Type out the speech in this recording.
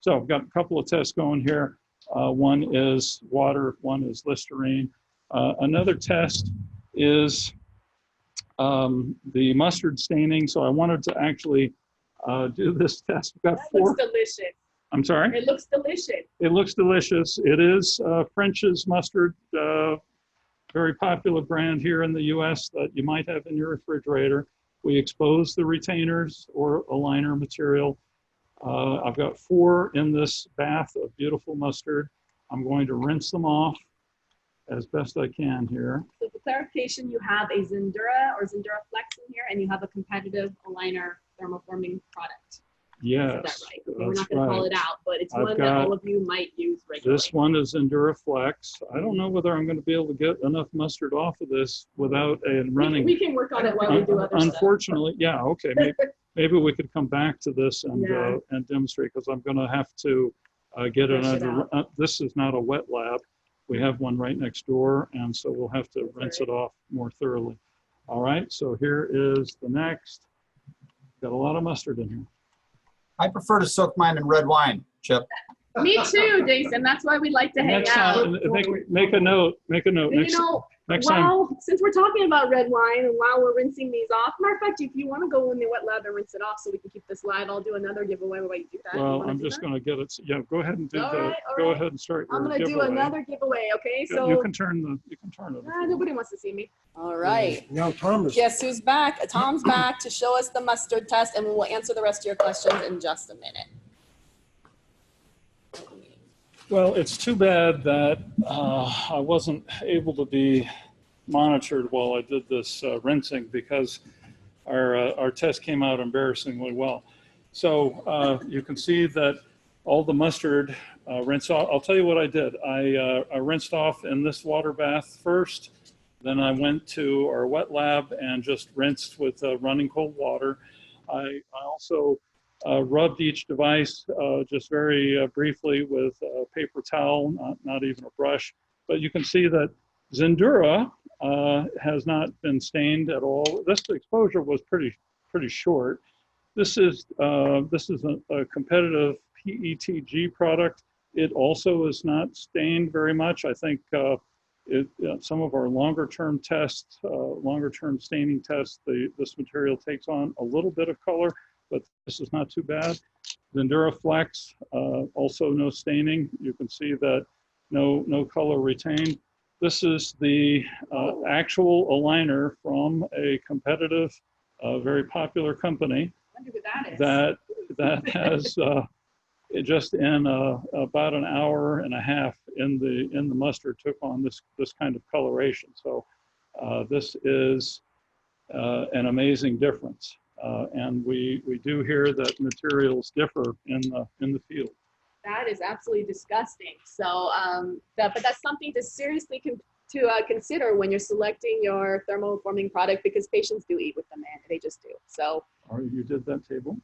So I've got a couple of tests going here. One is water, one is Listerine. Another test is the mustard staining. So I wanted to actually do this test. We've got four. Looks delicious. I'm sorry? It looks delicious. It looks delicious. It is French's mustard, very popular brand here in the US that you might have in your refrigerator. We expose the retainers or aligner material. I've got 4 in this bath of beautiful mustard. I'm going to rinse them off as best I can here. So for clarification, you have a Zendura or Zendura Flex in here, and you have a competitive aligner thermoforming product. Yes, is that right? Okay, we're not going to call it out, but it's one that all of you might use regularly. This one is Endura Flex. I don't know whether I'm going to be able to get enough mustard off of this without a running. We can work on it while we do other stuff. Unfortunately, yeah, okay. Maybe we could come back to this and demonstrate, because I'm going to have to get another. This is not a wet lab. We have one right next door, and so we'll have to rinse it off more thoroughly. All right, so here is the next. Got a lot of mustard in here. I prefer to soak mine in red wine, Chip. Me too, Jason. That's why we like to hang out. Make a note. Next time. Since we're talking about red wine and while we're rinsing these off, matter of fact, if you want to go in the wet lab and rinse it off so we can keep this live, I'll do another giveaway while you do that. Well, I'm just going to get it. Yeah, go ahead and do Go ahead and start. I'm going to do another giveaway. Okay, so you can turn it. Nobody wants to see me. All right. Now Tom is. Guess who's back? Tom's back to show us the mustard test, and we'll answer the rest of your questions in just a minute. Well, it's too bad that I wasn't able to be monitored while I did this rinsing, because our test came out embarrassingly well. So you can see that all the mustard rinsed off. I'll tell you what I did. I rinsed off in this water bath first. Then I went to our wet lab and just rinsed with running cold water. I also rubbed each device just very briefly with a paper towel, not even a brush. But you can see that Zendura has not been stained at all. This exposure was pretty short. This is a competitive PETG product. It also is not stained very much. I think some of our longer-term tests, longer-term staining tests, this material takes on a little bit of color, but this is not too bad. Zendura Flex, also no staining. You can see that no color retained. This is the actual aligner from a competitive, very popular company that has just in about an hour and a half in the mustard took on this kind of coloration. So this is an amazing difference. And we do hear that materials differ in the field. That is absolutely disgusting. So, but that's something to seriously consider when you're selecting your thermoforming product, because patients do eat with them, and they just do. So. You did that table?